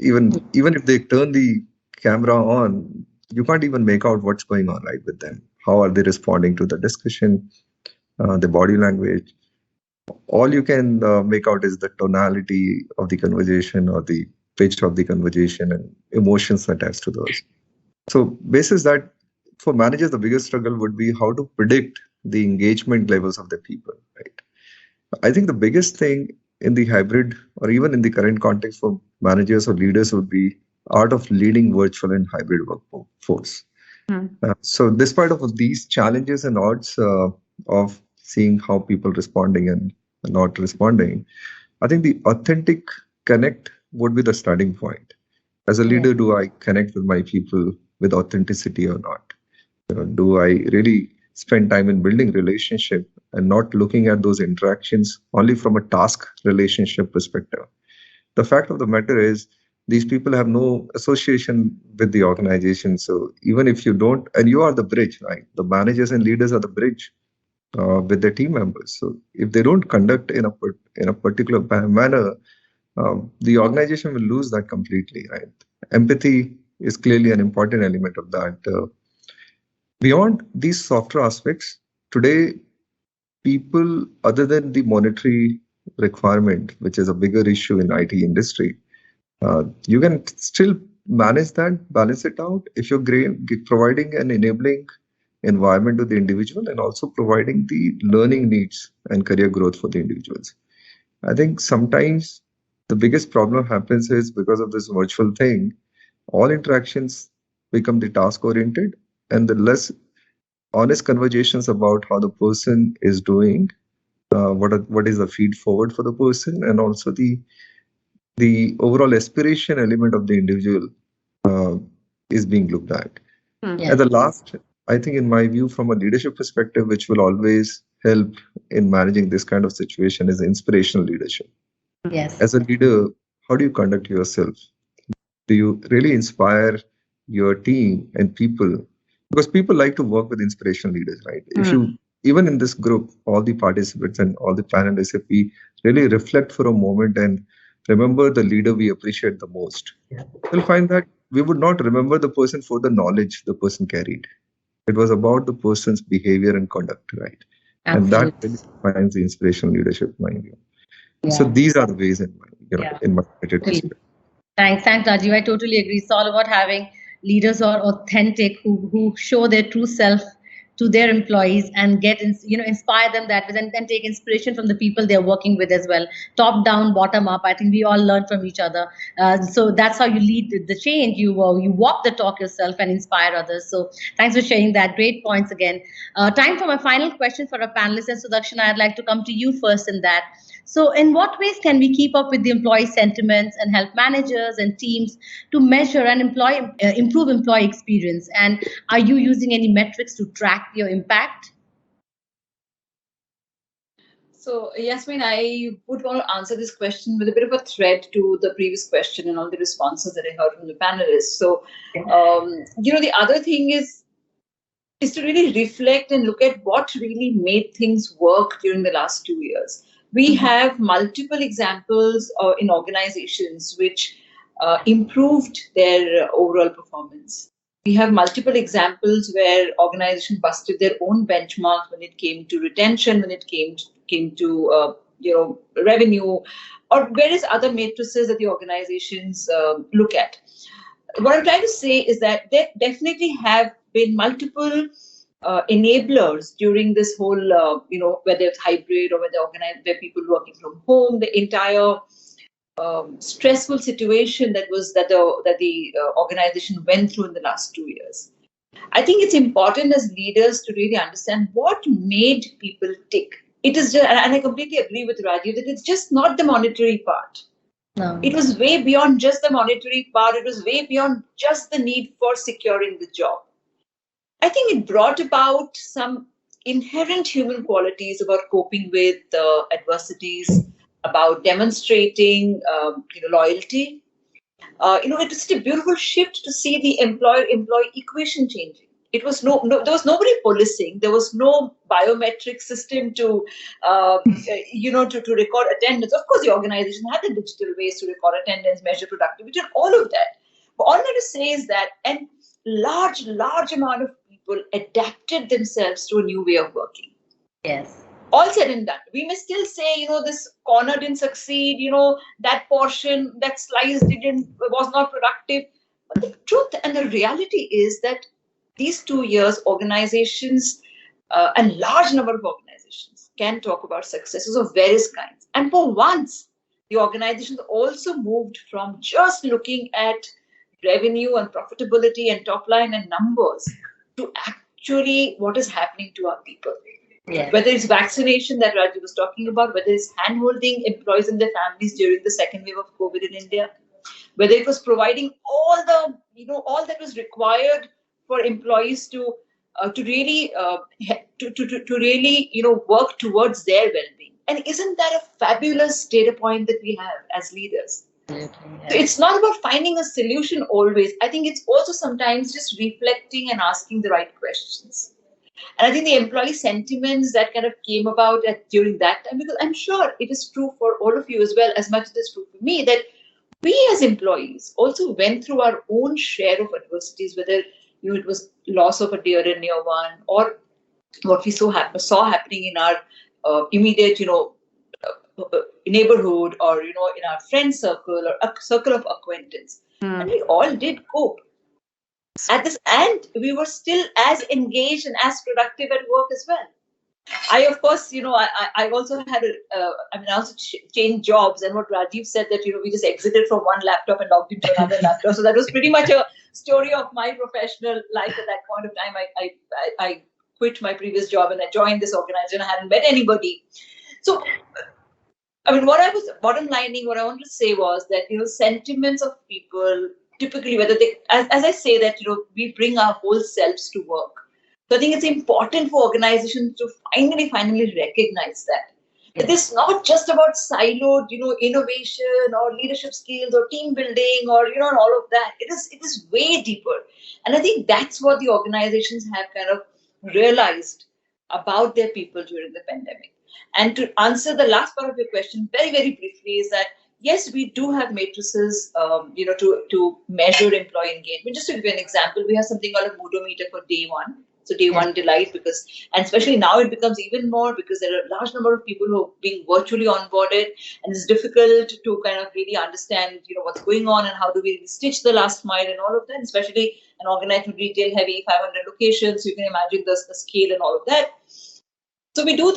Even if they turn the camera on, you can't even make out what's going on, right, with them. How are they responding to the discussion, the body language? All you can make out is the tonality of the conversation or the pitch of the conversation and emotions attached to those. So basis that, for managers, the biggest struggle would be how to predict the engagement levels of the people, right? I think the biggest thing in the hybrid or even in the current context for managers or leaders would be art of leading virtual and hybrid workforce. So despite of these challenges and odds of seeing how people responding and not responding, I think the authentic connect would be the starting point. As a leader, do I connect with my people with authenticity or not? Do I really spend time in building relationship and not looking at those interactions only from a task relationship perspective? The fact of the matter is, these people have no association with the organization. So even if you don't, and you are the bridge, right? The managers and leaders are the bridge with their team members. So if they don't conduct in a particular manner, the organization will lose that completely, right? Empathy is clearly an important element of that. Beyond these softer aspects, today, people, other than the monetary requirement, which is a bigger issue in IT industry, you can still manage that, balance it out if you're providing an enabling environment to the individual and also providing the learning needs and career growth for the individuals. I think sometimes the biggest problem happens is because of this virtual thing, all interactions become the task oriented and the less honest conversations about how the person is doing, what is the feed forward for the person, and also the overall aspiration element of the individual is being looked at. And the last, I think, in my view, from a leadership perspective, which will always help in managing this kind of situation, is inspirational leadership. Yes. As a leader, how do you conduct yourself? Do you really inspire your team and people? Because people like to work with inspirational leaders, right? If you, even in this group, all the participants and all the panelists, if we really reflect for a moment and remember the leader we appreciate the most, we'll find that we would not remember the person for the knowledge the person carried. It was about the person's behavior and conduct, right? Absolutely. And that really defines the inspirational leadership, in my view. So these are the ways in my perspective. Thanks, Rajiv. I totally agree. It's all about having leaders who are authentic, who show their true self to their employees and inspire them that way, and then take inspiration from the people they're working with as well. Top down, bottom up. I think we all learn from each other. So that's how you lead the change. You walk the talk yourself and inspire others. So thanks for sharing that. Great points again. Time for my final question for our panelists. And Sudakshina, I'd like to come to you first in that. So in what ways can we keep up with the employee sentiments and help managers and teams to measure and improve employee experience? And are you using any metrics to track your impact? So, Yasmin, I would want to answer this question with a bit of a thread to the previous question and all the responses that I heard from the panelists. So, the other thing is to really reflect and look at what really made things work during the last 2 years. We have multiple examples in organizations which improved their overall performance. We have multiple examples where organizations busted their own benchmarks when it came to retention, when it came to revenue, or various other matrices that the organizations look at. What I'm trying to say is that there definitely have been multiple enablers during this whole, whether it's hybrid or where people working from home, the entire stressful situation that the organization went through in the last 2 years. I think it's important as leaders to really understand what made people tick. It is just, and I completely agree with Rajiv that it's just not the monetary part. No. It was way beyond just the monetary part. It was way beyond just the need for securing the job. I think it brought about some inherent human qualities about coping with adversities, about demonstrating loyalty. It was a beautiful shift to see the employer-employee equation changing. It was there was nobody policing. There was no biometric system to record attendance. Of course, the organization had the digital ways to record attendance, measure productivity, and all of that. But all I'm going to say is that a large amount of people adapted themselves to a new way of working. Yes. All said and done, we may still say, this corner didn't succeed, that portion, that slice was not productive. But the truth and the reality is that these 2 years, organizations, and large number of organizations can talk about successes of various kinds. And for once, the organizations also moved from just looking at revenue and profitability and top line and numbers to actually what is happening to our people. Yes. Whether it's vaccination that Rajiv was talking about, whether it's hand-holding employees and their families during the second wave of COVID in India, whether it was providing all that was required for employees to really work towards their well-being. And isn't that a fabulous data point that we have as leaders? Yes. So it's not about finding a solution always. I think it's also sometimes just reflecting and asking the right questions. And I think the employee sentiments that kind of came about during that time, because I'm sure it is true for all of you as well, as much as it is true for me, that we as employees also went through our own share of adversities, whether it was loss of a dear and near one, or what we saw happening in our immediate, neighborhood, or in our friend circle or a circle of acquaintance, and we all did cope. And we were still as engaged and as productive at work as well. I, of course, I also had I also changed jobs, and what Rajiv said that, we just exited from one laptop and logged into another laptop. So that was pretty much a story of my professional life at that point of time. I quit my previous job and I joined this organization. I hadn't met anybody. So, what I wanted to say was that, sentiments of people, typically, whether they, as I say that, we bring our whole selves to work. So I think it's important for organizations to finally recognize that. It is not just about siloed, innovation or leadership skills or team building or, and all of that. It is way deeper. And I think that's what the organizations have kind of realized about their people during the pandemic. And to answer the last part of your question very, very briefly is that, yes, we do have matrices, to measure employee engagement. Just to give you an example, we have something called a moodometer for day one. So day one delight, and especially now it becomes even more because there are a large number of people who are being virtually onboarded, and it's difficult to kind of really understand, what's going on and how do we stitch the last mile and all of that, especially an organized retail heavy 500 locations. So you can imagine the scale and all of that. So we do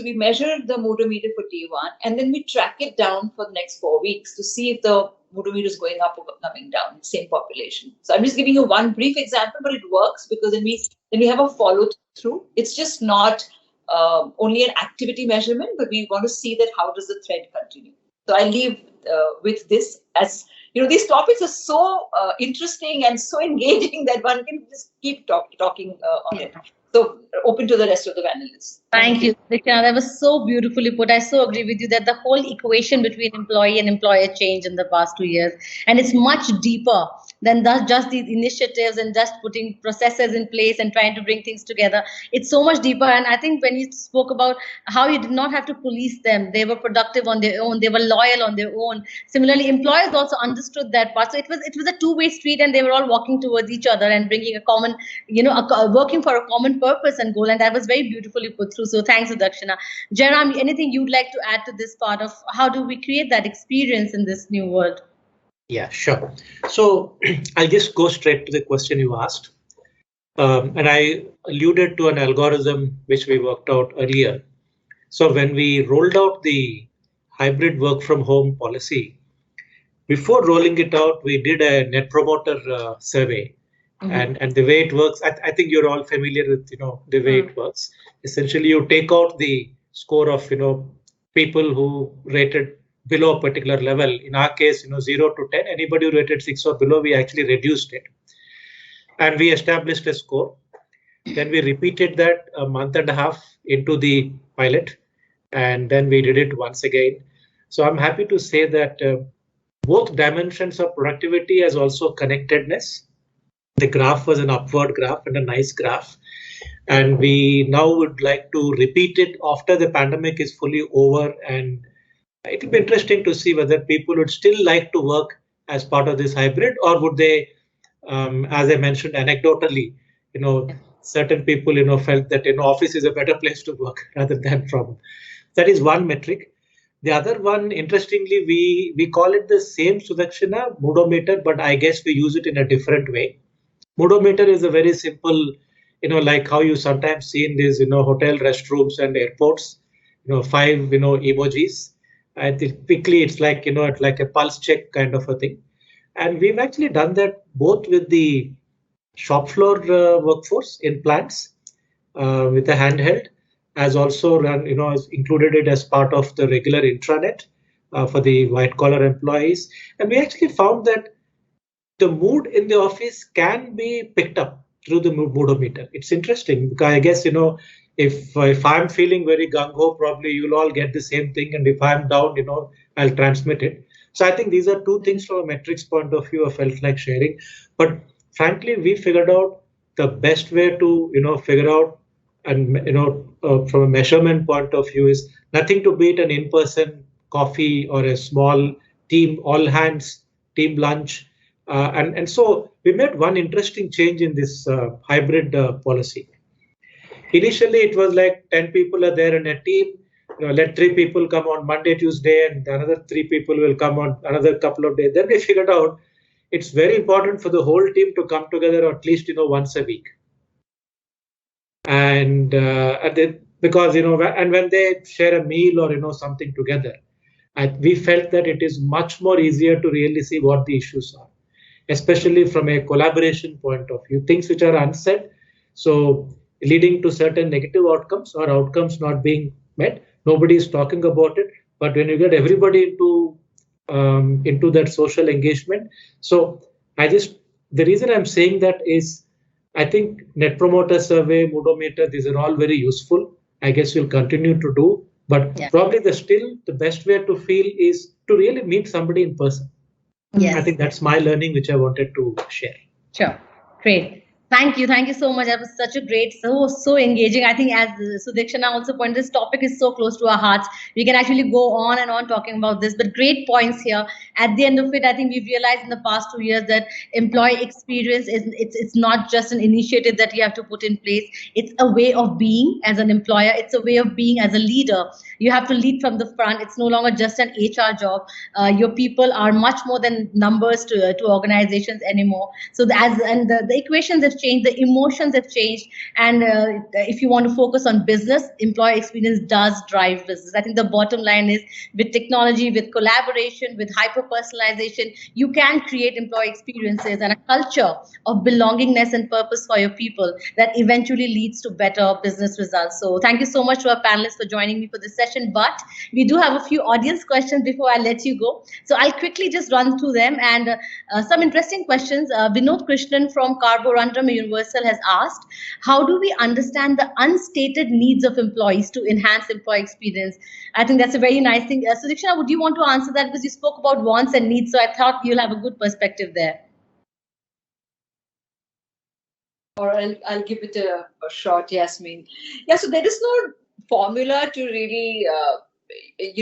we measure the moodometer for day one, and then we track it down for the next 4 weeks to see if the moodometer is going up or coming down, same population. So I'm just giving you one brief example, but it works because then we have a follow through. It's just not only an activity measurement, but we want to see that how does the thread continue. So I leave with this as, these topics are so interesting and so engaging that one can just keep talking on it. So open to the rest of the panelists. Thank you, Sudakshina. That was so beautifully put. I so agree with you that the whole equation between employee and employer changed in the past 2 years. And it's much deeper than just these initiatives and just putting processes in place and trying to bring things together. It's so much deeper. And I think when you spoke about how you did not have to police them, they were productive on their own, they were loyal on their own. Similarly, employers also understood that part. So it was a two-way street, and they were all walking towards each other and bringing a common, working for a common purpose and goal. And that was very beautifully put through. So thanks, Sudakshina. Jayaram, anything you'd like to add to this part of how do we create that experience in this new world? Yeah, sure. So I'll just go straight to the question you asked. And I alluded to an algorithm which we worked out earlier. So when we rolled out the hybrid work from home policy, before rolling it out, we did a net promoter survey. Mm-hmm. And the way it works, I think you're all familiar with, the way it works. Essentially, you take out the score of, people who rated below a particular level. In our case, 0 to 10, anybody who rated 6 or below, we actually reduced it. And we established a score. Then we repeated that a month and a half into the pilot. And then we did it once again. So I'm happy to say that both dimensions of productivity as also connectedness. The graph was an upward graph and a nice graph. And we now would like to repeat it after the pandemic is fully over. And it will be interesting to see whether people would still like to work as part of this hybrid, or would they, as I mentioned anecdotally, certain people, felt that office is a better place to work rather than from. That is one metric. The other one, interestingly, we call it the same Sudakshina Moodometer, but I guess we use it in a different way. Moodometer is a very simple, like how you sometimes see in these, hotel restrooms and airports, 5, emojis. I think quickly it's like, it's like a pulse check kind of a thing. And we've actually done that both with the shop floor workforce in plants with a handheld, as also run, has included it as part of the regular intranet for the white collar employees. And we actually found that the mood in the office can be picked up through the moodometer. It's interesting because I guess, if I'm feeling very gung-ho, probably you'll all get the same thing. And if I'm down, I'll transmit it. So I think these are two things from a metrics point of view I felt like sharing. But frankly, we figured out the best way to, figure out and, from a measurement point of view is nothing to beat an in-person coffee or a small team, all hands team lunch. And so we made one interesting change in this hybrid policy. Initially, it was like 10 people are there in a team. Let 3 people come on Monday, Tuesday, and another 3 people will come on another couple of days. Then we figured out it's very important for the whole team to come together at least, once a week. And because, and when they share a meal or, something together, we felt that it is much more easier to really see what the issues are, especially from a collaboration point of view, things which are unsaid. So leading to certain negative outcomes or outcomes not being met. Nobody is talking about it. But when you get everybody into that social engagement. So the reason I'm saying that is, I think Net Promoter Survey, Moodometer, these are all very useful. I guess we'll continue to do. But probably the best way to feel is to really meet somebody in person. Yes. I think that's my learning, which I wanted to share. Sure. Great. Thank you so much. That was such a great, so engaging. I think as Sudakshina also pointed, this topic is so close to our hearts. We can actually go on and on talking about this, but great points here. At the end of it, I think we've realized in the past 2 years that employee experience it's not just an initiative that you have to put in place. It's a way of being as an employer. It's a way of being as a leader. You have to lead from the front. It's no longer just an HR job. Your people are much more than numbers to organizations anymore. So the equations have changed, the emotions have changed, and if you want to focus on business, employee experience does drive business. I think the bottom line is, with technology, with collaboration, with hyper-personalization, you can create employee experiences and a culture of belongingness and purpose for your people that eventually leads to better business results. So thank you so much to our panelists for joining me for this session, but we do have a few audience questions before I let you go. So I'll quickly just run through them, and some interesting questions. Vinod Krishnan from Carborundum Universal has asked, how do we understand the unstated needs of employees to enhance employee experience? I think that's a very nice thing. Sudakshina, would you want to answer that? Because you spoke about wants and needs, so I thought you'll have a good perspective there. Or I'll give it a shot, Yasmin. Yeah, so there is no formula to really,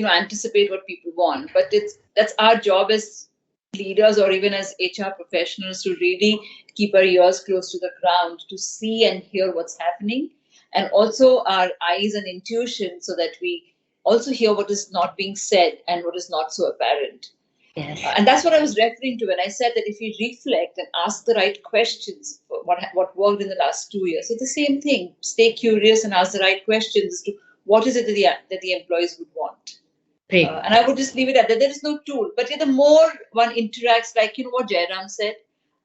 anticipate what people want. But that's our job as leaders or even as HR professionals to really keep our ears close to the ground to see and hear what's happening, and also our eyes and intuition so that we also hear what is not being said and what is not so apparent. Yes. And that's what I was referring to when I said that if we reflect and ask the right questions, what worked in the last 2 years, it's the same thing. Stay curious and ask the right questions as to what is it that the employees would want. Great. And I would just leave it at that. There is no tool. But the more one interacts, like what Jayaram said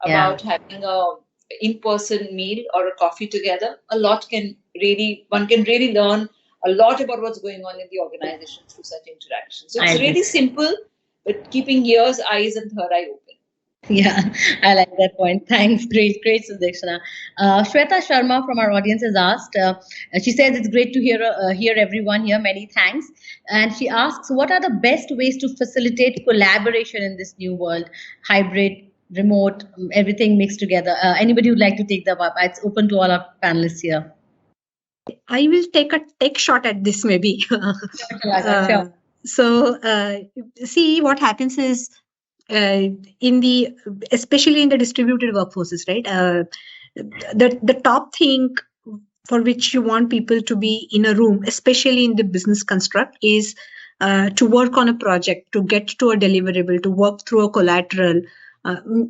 about having a in-person meal or a coffee together, one can really learn a lot about what's going on in the organization through such interactions. So it's really simple, but keeping ears, eyes, and third eye open. Yeah, I like that point. Thanks. Great, Sudakshina. Shweta Sharma from our audience has asked, she says it's great to hear everyone here. Many thanks. And she asks, what are the best ways to facilitate collaboration in this new world? Hybrid, remote, everything mixed together. Anybody would like to take that up? It's open to all our panelists here. I will take shot at this maybe. Sure. So see, what happens is especially in the distributed workforces, right? The top thing for which you want people to be in a room, especially in the business construct, is to work on a project, to get to a deliverable, to work through a collateral,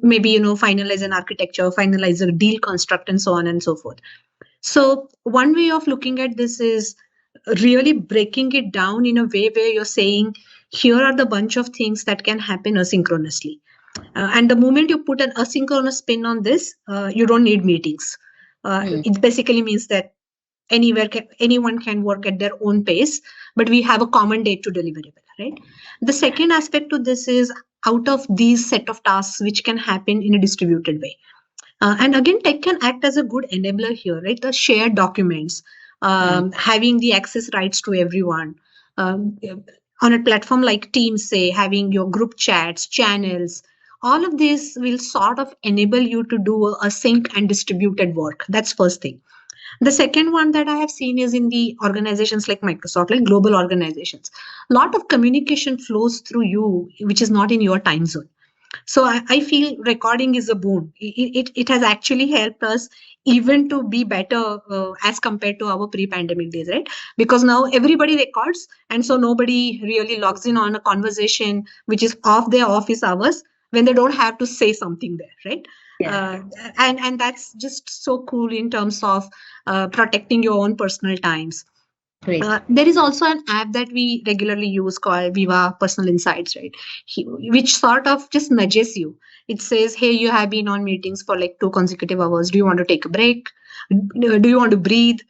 maybe finalize an architecture, finalize a deal construct, and so on and so forth. So one way of looking at this is really breaking it down in a way where you're saying, here are the bunch of things that can happen asynchronously. And the moment you put an asynchronous spin on this, you don't need meetings. It basically means that anyone can work at their own pace, but we have a common date to deliverable, right? The second aspect to this is out of these set of tasks which can happen in a distributed way. And again, tech can act as a good enabler here, right? The shared documents, having the access rights to everyone. On a platform like Teams, say, having your group chats, channels, all of this will sort of enable you to do a sync and distributed work. That's first thing. The second one that I have seen is in the organizations like Microsoft, like global organizations. A lot of communication flows through you, which is not in your time zone. So I feel recording is a boon. It has actually helped us even to be better as compared to our pre-pandemic days, right? Because now everybody records, and so nobody really logs in on a conversation which is off their office hours when they don't have to say something there, right? Yeah. And that's just so cool in terms of protecting your own personal times. There is also an app that we regularly use called Viva Personal Insights, right? Which sort of just nudges you. It says, hey, you have been on meetings for like 2 consecutive hours. Do you want to take a break? Do you want to breathe?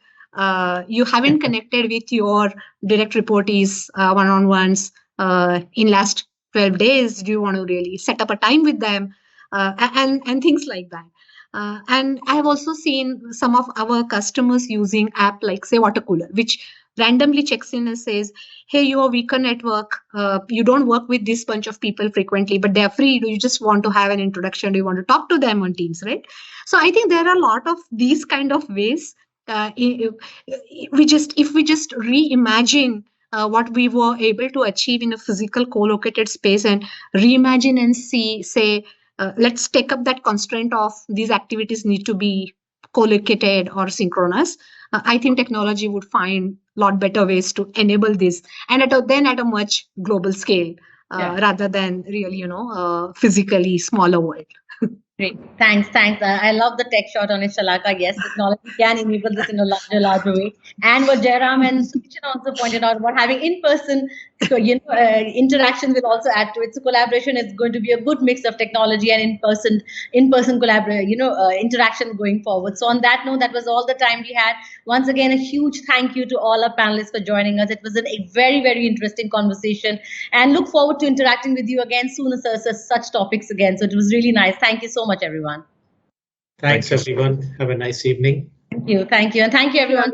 You haven't connected with your direct reportees one-on-ones in last 12 days. Do you want to really set up a time with them? And things like that. And I have also seen some of our customers using app like, say, Water Cooler, which randomly checks in and says, hey, you're a weaker network. You don't work with this bunch of people frequently, but they're free. Do you just want to have an introduction? Do you want to talk to them on Teams, right? So I think there are a lot of these kind of ways. If we just reimagine what we were able to achieve in a physical co-located space and reimagine and say, let's take up that constraint of these activities need to be co-located or synchronous. I think technology would find a lot better ways to enable this, and at a much global scale, rather than really, physically smaller world. Great. Thanks. I love the tech shot on it, Shalaka. Yes, technology can enable this in a larger way. And what Jayaram and Sudakshina also pointed out, about having in-person, interaction will also add to it. So collaboration is going to be a good mix of technology and in-person collaboration, interaction going forward. So on that note, that was all the time we had. Once again, a huge thank you to all our panelists for joining us. It was a very, very interesting conversation, and look forward to interacting with you again soon as such topics again. So it was really nice. Thank you so much, everyone. Thanks, everyone. Have a nice evening. Thank you. And thank you, everyone.